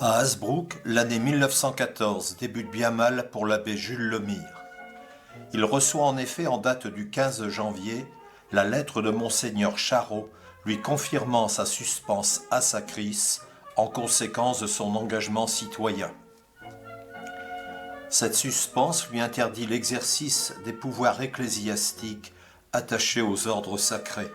À Hazebrouck, l'année 1914 débute bien mal pour l'abbé Jules Lemire. Il reçoit en effet en date du 15 janvier la lettre de Monseigneur Charot lui confirmant sa suspense à sacris en conséquence de son engagement citoyen. Cette suspense lui interdit l'exercice des pouvoirs ecclésiastiques attachés aux ordres sacrés.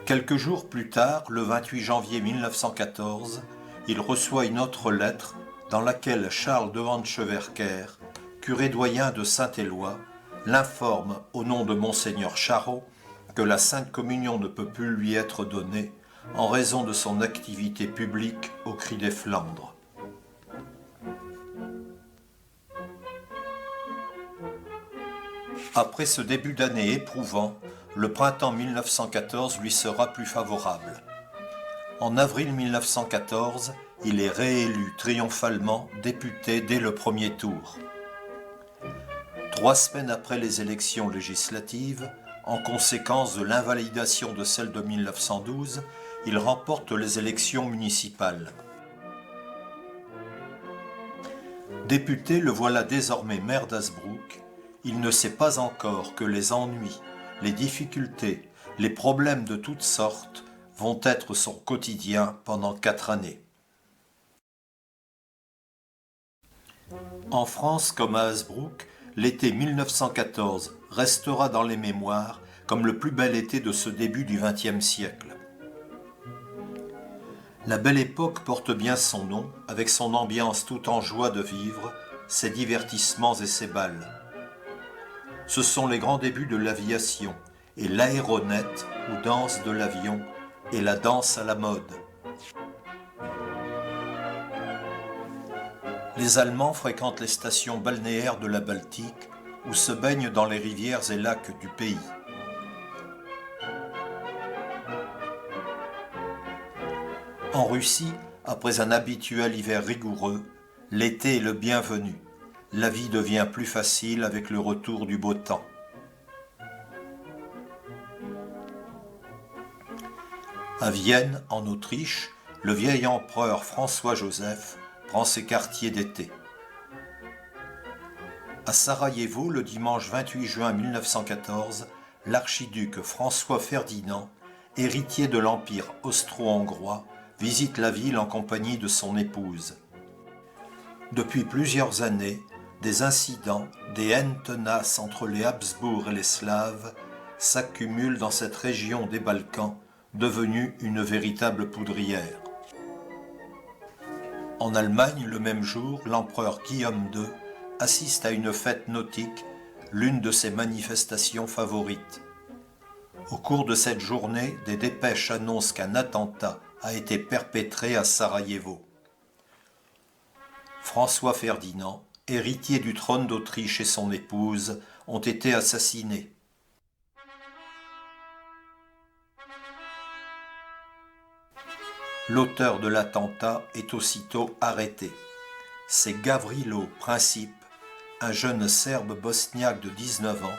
Quelques jours plus tard, le 28 janvier 1914, il reçoit une autre lettre dans laquelle Charles de Wandschoeverker, curé doyen de Saint-Éloi, l'informe au nom de Monseigneur Charot que la Sainte Communion ne peut plus lui être donnée en raison de son activité publique au Cri des Flandres. Après ce début d'année éprouvant, le printemps 1914 lui sera plus favorable. En avril 1914, il est réélu triomphalement député dès le premier tour. 3 semaines après les élections législatives, en conséquence de l'invalidation de celle de 1912, il remporte les élections municipales. Député, le voilà désormais maire d'Hazebrouck. Il ne sait pas encore que les ennuis, les difficultés, les problèmes de toutes sortes vont être son quotidien pendant 4 années. En France comme à Hazebrouck, l'été 1914 restera dans les mémoires comme le plus bel été de ce début du XXe siècle. La belle époque porte bien son nom, avec son ambiance tout en joie de vivre, ses divertissements et ses bals. Ce sont les grands débuts de l'aviation et l'aéronet ou danse de l'avion et la danse à la mode. Les Allemands fréquentent les stations balnéaires de la Baltique ou se baignent dans les rivières et lacs du pays. En Russie, après un habituel hiver rigoureux, l'été est le bienvenu. La vie devient plus facile avec le retour du beau temps. À Vienne, en Autriche, le vieil empereur François-Joseph prend ses quartiers d'été. À Sarajevo, le dimanche 28 juin 1914, l'archiduc François-Ferdinand, héritier de l'Empire austro-hongrois, visite la ville en compagnie de son épouse. Depuis plusieurs années, des incidents, des haines tenaces entre les Habsbourg et les Slaves s'accumulent dans cette région des Balkans, devenue une véritable poudrière. En Allemagne, le même jour, l'empereur Guillaume II assiste à une fête nautique, l'une de ses manifestations favorites. Au cours de cette journée, des dépêches annoncent qu'un attentat a été perpétré à Sarajevo. François Ferdinand, héritier du trône d'Autriche et son épouse, ont été assassinés. L'auteur de l'attentat est aussitôt arrêté. C'est Gavrilo Princip, un jeune Serbe bosniaque de 19 ans,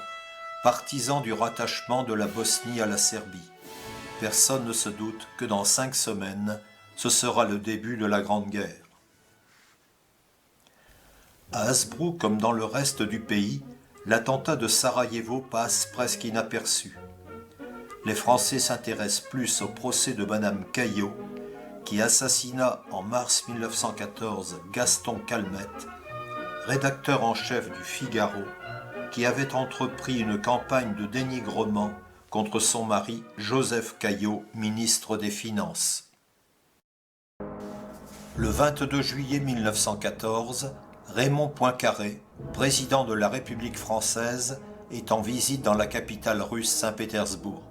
partisan du rattachement de la Bosnie à la Serbie. Personne ne se doute que dans 5 semaines, ce sera le début de la Grande Guerre. À Hazebrouck, comme dans le reste du pays, l'attentat de Sarajevo passe presque inaperçu. Les Français s'intéressent plus au procès de Madame Caillot, qui assassina en mars 1914 Gaston Calmette, rédacteur en chef du Figaro, qui avait entrepris une campagne de dénigrement contre son mari Joseph Caillot, ministre des Finances. Le 22 juillet 1914, Raymond Poincaré, président de la République française, est en visite dans la capitale russe Saint-Pétersbourg.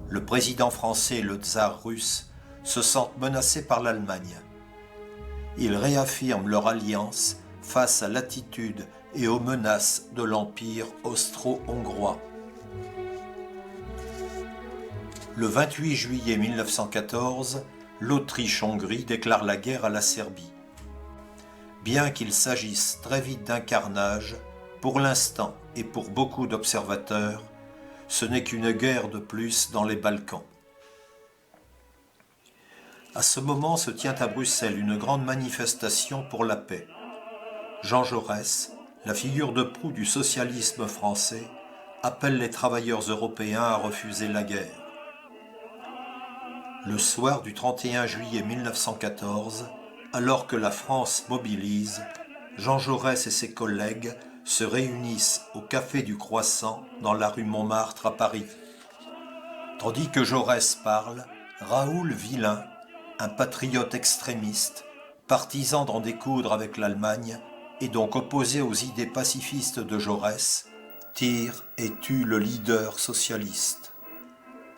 Le président français et le tsar russe se sentent menacés par l'Allemagne. Ils réaffirment leur alliance face à l'attitude et aux menaces de l'Empire austro-hongrois. Le 28 juillet 1914, l'Autriche-Hongrie déclare la guerre à la Serbie. Bien qu'il s'agisse très vite d'un carnage, pour l'instant et pour beaucoup d'observateurs, ce n'est qu'une guerre de plus dans les Balkans. À ce moment se tient à Bruxelles une grande manifestation pour la paix. Jean Jaurès, la figure de proue du socialisme français, appelle les travailleurs européens à refuser la guerre. Le soir du 31 juillet 1914, alors que la France mobilise, Jean Jaurès et ses collègues se réunissent au Café du Croissant dans la rue Montmartre à Paris. Tandis que Jaurès parle, Raoul Villain, un patriote extrémiste, partisan d'en découdre avec l'Allemagne et donc opposé aux idées pacifistes de Jaurès, tire et tue le leader socialiste.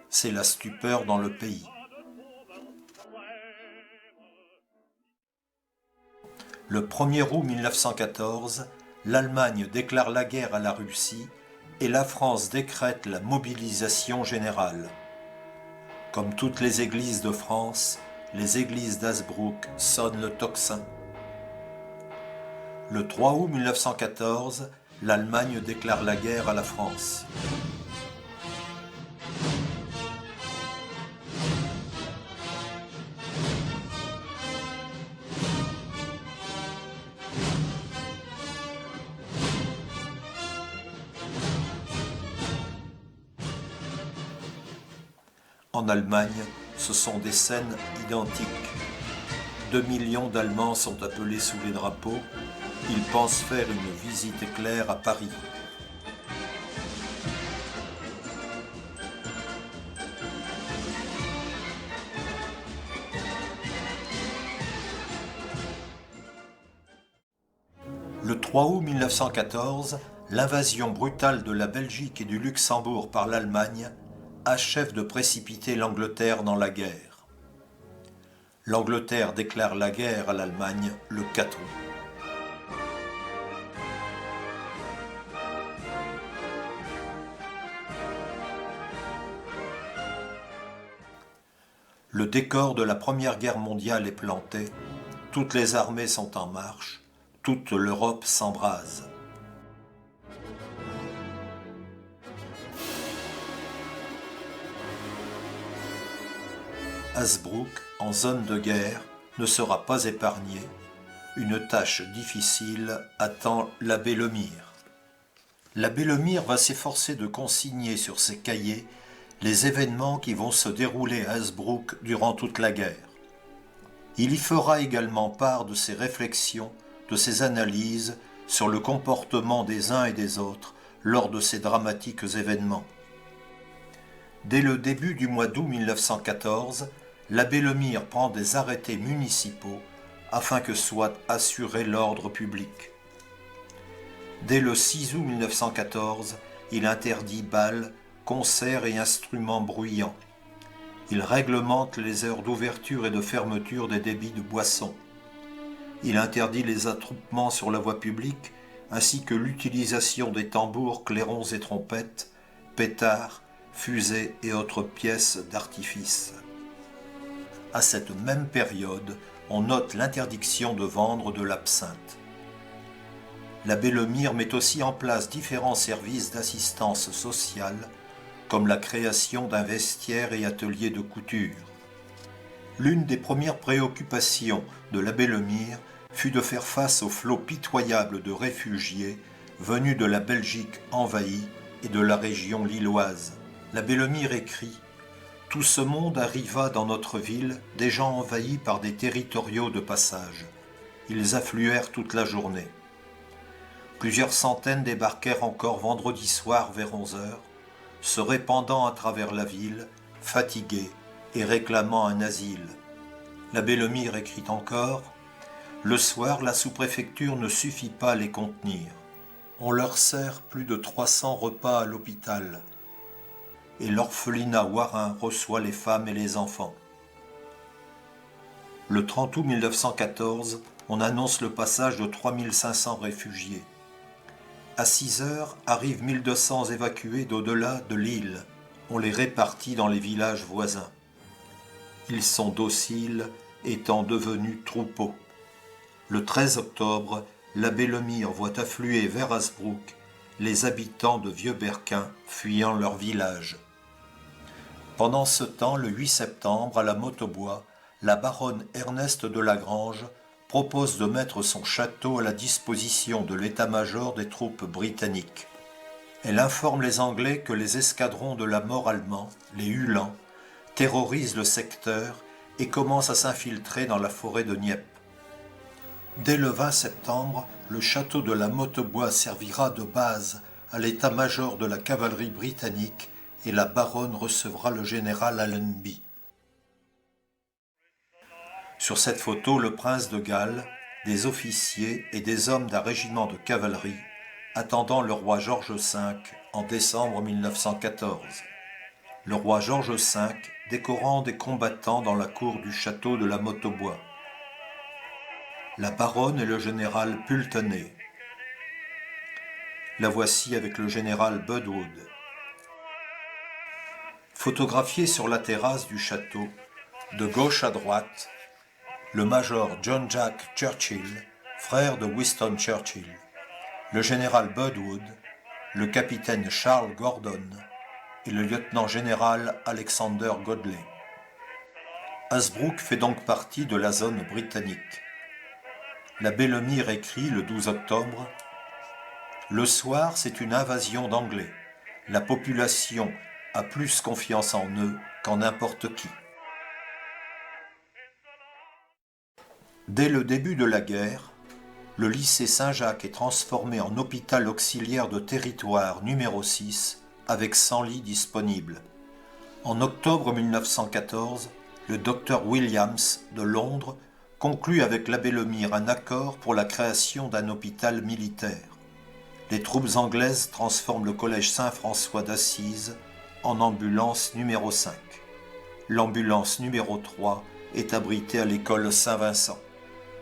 C'est la stupeur dans le pays. Le 1er août 1914, l'Allemagne déclare la guerre à la Russie et la France décrète la mobilisation générale. Comme toutes les églises de France, les églises d'Hazebrouck sonnent le tocsin. Le 3 août 1914, l'Allemagne déclare la guerre à la France. En Allemagne, ce sont des scènes identiques. 2 millions d'Allemands sont appelés sous les drapeaux. Ils pensent faire une visite éclair à Paris. Le 3 août 1914, l'invasion brutale de la Belgique et du Luxembourg par l'Allemagne achève de précipiter l'Angleterre dans la guerre. L'Angleterre déclare la guerre à l'Allemagne le 4 août. Le décor de la Première Guerre mondiale est planté, toutes les armées sont en marche, toute l'Europe s'embrase. Hazebrouck, en zone de guerre, ne sera pas épargné. Une tâche difficile attend l'abbé Lemire. L'abbé Lemire va s'efforcer de consigner sur ses cahiers les événements qui vont se dérouler à Hazebrouck durant toute la guerre. Il y fera également part de ses réflexions, de ses analyses sur le comportement des uns et des autres lors de ces dramatiques événements. Dès le début du mois d'août 1914, l'abbé Lemire prend des arrêtés municipaux afin que soit assuré l'ordre public. Dès le 6 août 1914, il interdit bals, concerts et instruments bruyants. Il réglemente les heures d'ouverture et de fermeture des débits de boissons. Il interdit les attroupements sur la voie publique ainsi que l'utilisation des tambours, clairons et trompettes, pétards, fusées et autres pièces d'artifice. À cette même période, on note l'interdiction de vendre de l'absinthe. L'abbé Lemire met aussi en place différents services d'assistance sociale, comme la création d'un vestiaire et atelier de couture. L'une des premières préoccupations de l'abbé Lemire fut de faire face au flot pitoyable de réfugiés venus de la Belgique envahie et de la région lilloise. L'abbé Lemire écrit « Tout ce monde arriva dans notre ville, des gens envahis par des territoriaux de passage. Ils affluèrent toute la journée. Plusieurs centaines débarquèrent encore vendredi soir vers 11 heures, se répandant à travers la ville, fatigués et réclamant un asile. » L'abbé Lemire écrit encore « Le soir, la sous-préfecture ne suffit pas à les contenir. On leur sert plus de 300 repas à l'hôpital. Et l'orphelinat Warin reçoit les femmes et les enfants. » Le 30 août 1914, on annonce le passage de 3500 réfugiés. À 6 heures, arrivent 1200 évacués d'au-delà de l'île. On les répartit dans les villages voisins. Ils sont dociles, étant devenus troupeaux. Le 13 octobre, l'abbé Lemire voit affluer vers Hazebrouck les habitants de Vieux-Berquin fuyant leur village. Pendant ce temps, le 8 septembre, à la Motte-aux-Bois, la baronne Erneste de Lagrange propose de mettre son château à la disposition de l'état-major des troupes britanniques. Elle informe les Anglais que les escadrons de la mort allemands, les Uhlans, terrorisent le secteur et commencent à s'infiltrer dans la forêt de Nieppe. Dès le 20 septembre, le château de la Mottebois servira de base à l'état-major de la cavalerie britannique et la baronne recevra le général Allenby. Sur cette photo, le prince de Galles, des officiers et des hommes d'un régiment de cavalerie attendant le roi George V en décembre 1914. Le roi George V décorant des combattants dans la cour du château de la Mottebois. La baronne et le général Pulteney. La voici avec le général Budwood. Photographié sur la terrasse du château, de gauche à droite, le major John Jack Churchill, frère de Winston Churchill, le général Budwood, le capitaine Charles Gordon et le lieutenant-général Alexander Godley. Hasbrouck fait donc partie de la zone britannique. La Bellomire écrit le 12 octobre « Le soir, c'est une invasion d'Anglais. La population a plus confiance en eux qu'en n'importe qui. » Dès le début de la guerre, le lycée Saint-Jacques est transformé en hôpital auxiliaire de territoire numéro 6 avec 100 lits disponibles. En octobre 1914, le docteur Williams de Londres conclut avec la Bellomire un accord pour la création d'un hôpital militaire. Les troupes anglaises transforment le collège Saint-François d'Assise en ambulance numéro 5. L'ambulance numéro 3 est abritée à l'école Saint-Vincent.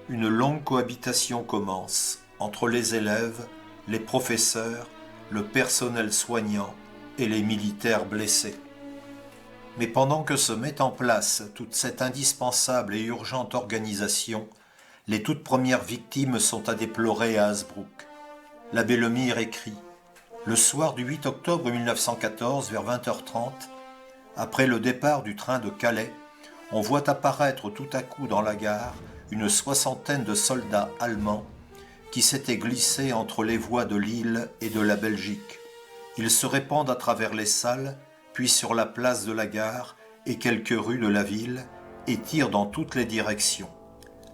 Une longue cohabitation commence entre les élèves, les professeurs, le personnel soignant et les militaires blessés. Mais pendant que se met en place toute cette indispensable et urgente organisation, les toutes premières victimes sont à déplorer à Hasbrouck. La Bellomire écrit « Le soir du 8 octobre 1914, vers 20h30, après le départ du train de Calais, on voit apparaître tout à coup dans la gare une soixantaine de soldats allemands qui s'étaient glissés entre les voies de Lille et de la Belgique. Ils se répandent à travers les salles, puis sur la place de la gare et quelques rues de la ville, et tirent dans toutes les directions.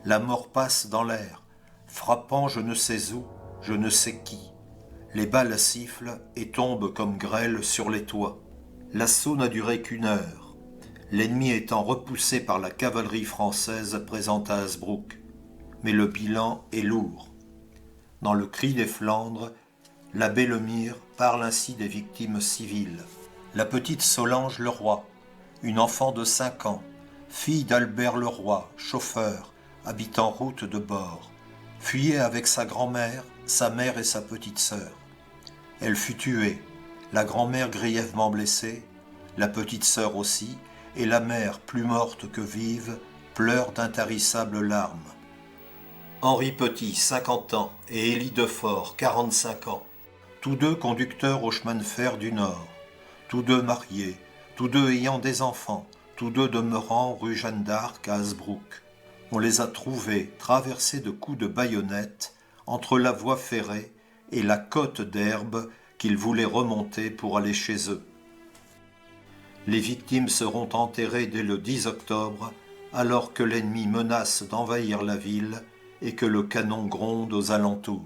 La mort passe dans l'air, frappant je ne sais où, je ne sais qui. Les balles sifflent et tombent comme grêle sur les toits. L'assaut n'a duré qu'1 heure, l'ennemi étant repoussé par la cavalerie française présente à Hasbrouck. Mais le bilan est lourd. Dans le cri des Flandres, la Bellomire parle ainsi des victimes civiles. La petite Solange Leroy, une enfant de 5 ans, fille d'Albert Leroy, chauffeur, habitant route de Bord, fuyait avec sa grand-mère, sa mère et sa petite sœur. Elle fut tuée, la grand-mère grièvement blessée, la petite sœur aussi, et la mère, plus morte que vive, pleure d'intarissables larmes. Henri Petit, 50 ans, et Élie Defort, 45 ans, tous deux conducteurs au chemin de fer du Nord, tous deux mariés, tous deux ayant des enfants, tous deux demeurant rue Jeanne d'Arc à Hasbrouck. On les a trouvés traversés de coups de baïonnette entre la voie ferrée et la côte d'herbe qu'ils voulaient remonter pour aller chez eux. Les victimes seront enterrées dès le 10 octobre, alors que l'ennemi menace d'envahir la ville et que le canon gronde aux alentours.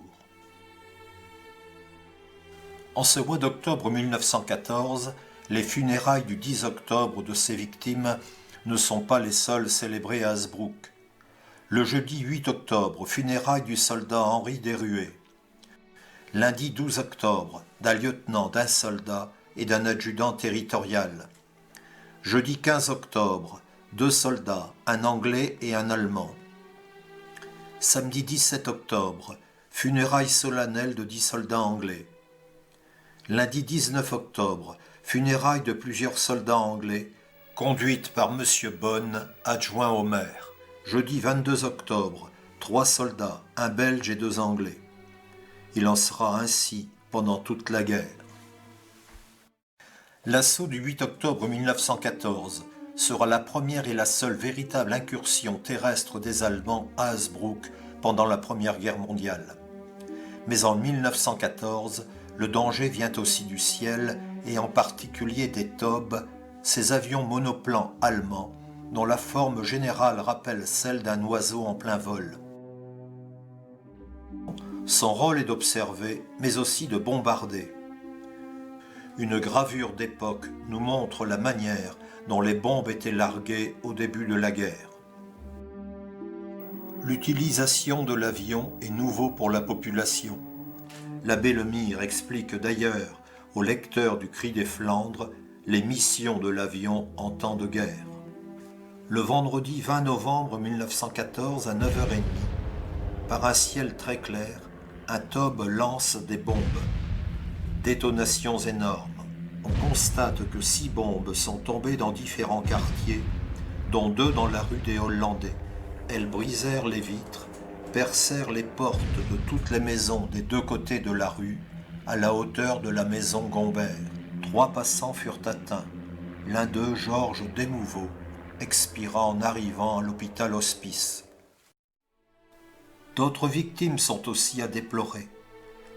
En ce mois d'octobre 1914, les funérailles du 10 octobre de ces victimes ne sont pas les seules célébrées à Hasbrouck. Le jeudi 8 octobre, funérailles du soldat Henri Desruets. Lundi 12 octobre, d'un lieutenant, d'un soldat et d'un adjudant territorial. Jeudi 15 octobre, 2 soldats, un Anglais et un Allemand. Samedi 17 octobre, funérailles solennelles de 10 soldats anglais. Lundi 19 octobre, funérailles de plusieurs soldats anglais, conduites par M. Bonne, adjoint au maire. Jeudi 22 octobre, 3 soldats, un Belge et 2 Anglais. Il en sera ainsi pendant toute la guerre. L'assaut du 8 octobre 1914 sera la première et la seule véritable incursion terrestre des Allemands à Hazebrouck pendant la Première Guerre mondiale. Mais en 1914, le danger vient aussi du ciel et en particulier des Taube, ces avions monoplans allemands dont la forme générale rappelle celle d'un oiseau en plein vol. Son rôle est d'observer, mais aussi de bombarder. Une gravure d'époque nous montre la manière dont les bombes étaient larguées au début de la guerre. L'utilisation de l'avion est nouveau pour la population. L'abbé Lemire explique d'ailleurs au lecteur du Cri des Flandres les missions de l'avion en temps de guerre. Le vendredi 20 novembre 1914 à 9h30, par un ciel très clair, un Taube lance des bombes. Détonations énormes. On constate que 6 bombes sont tombées dans différents quartiers, dont 2 dans la rue des Hollandais. Elles brisèrent les vitres, percèrent les portes de toutes les maisons des 2 côtés de la rue, à la hauteur de la maison Gombert. 3 passants furent atteints. L'un d'eux, Georges Desmouveaux, expira en arrivant à l'hôpital Hospice. D'autres victimes sont aussi à déplorer.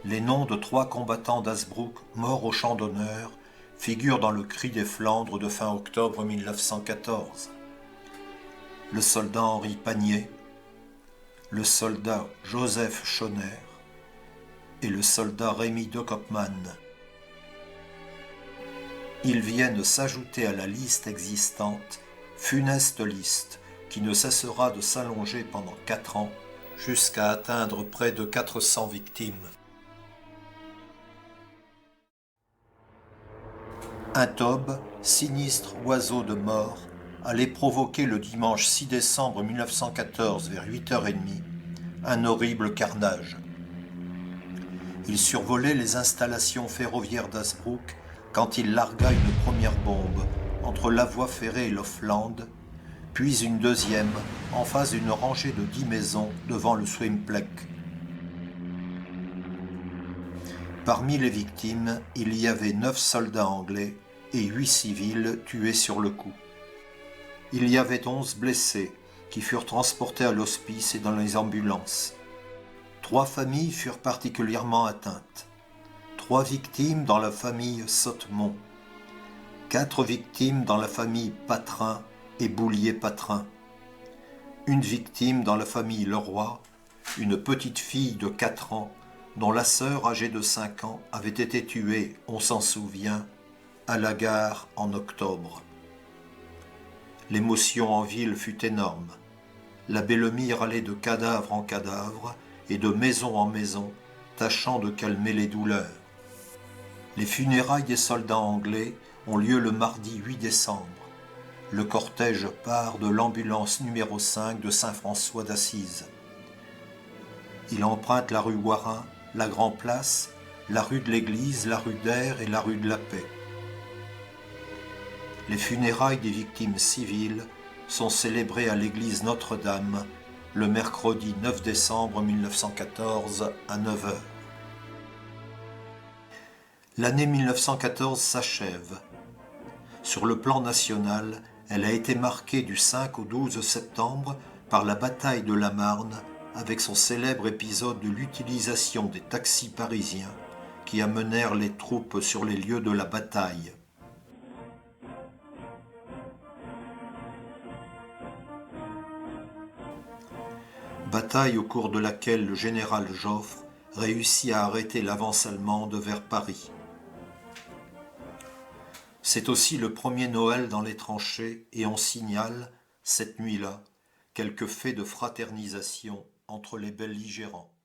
Les noms de 3 combattants d'Hazebrouck morts au champ d'honneur figurent dans le Cri des Flandres de fin octobre 1914. Le soldat Henri Pagnier, le soldat Joseph Schoner et le soldat Rémy de Kopman. Ils viennent s'ajouter à la liste existante, funeste liste, qui ne cessera de s'allonger pendant 4 ans jusqu'à atteindre près de 400 victimes. Un Taube, sinistre oiseau de mort, allait provoquer le dimanche 6 décembre 1914 vers 8h30 un horrible carnage. Il survolait les installations ferroviaires d'Hazebrouck quand il largua une première bombe entre la voie ferrée et l'Hofland, puis une deuxième en face d'une rangée de 10 maisons devant le Swimpleck. Parmi les victimes, il y avait 9 soldats anglais et 8 civils tués sur le coup. Il y avait 11 blessés qui furent transportés à l'hospice et dans les ambulances. 3 familles furent particulièrement atteintes. 3 victimes dans la famille Sautemont. 4 victimes dans la famille Patrin et Boulier-Patrin. 1 victime dans la famille Leroy, une petite fille de 4 ans dont la sœur âgée de 5 ans avait été tuée, on s'en souvient, à la gare en octobre. L'émotion en ville fut énorme. L'abbé Lemire allait de cadavre en cadavre et de maison en maison, tâchant de calmer les douleurs. Les funérailles des soldats anglais ont lieu le mardi 8 décembre. Le cortège part de l'ambulance numéro 5 de Saint-François d'Assise. Il emprunte la rue Warin, la Grand-Place, la rue de l'Église, la rue d'Air et la rue de la Paix. Les funérailles des victimes civiles sont célébrées à l'église Notre-Dame le mercredi 9 décembre 1914 à 9h. L'année 1914 s'achève. Sur le plan national, elle a été marquée du 5 au 12 septembre par la bataille de la Marne avec son célèbre épisode de l'utilisation des taxis parisiens qui amenèrent les troupes sur les lieux de la bataille. Bataille au cours de laquelle le général Joffre réussit à arrêter l'avance allemande vers Paris. C'est aussi le premier Noël dans les tranchées et on signale, cette nuit-là, quelques faits de fraternisation entre les belligérants.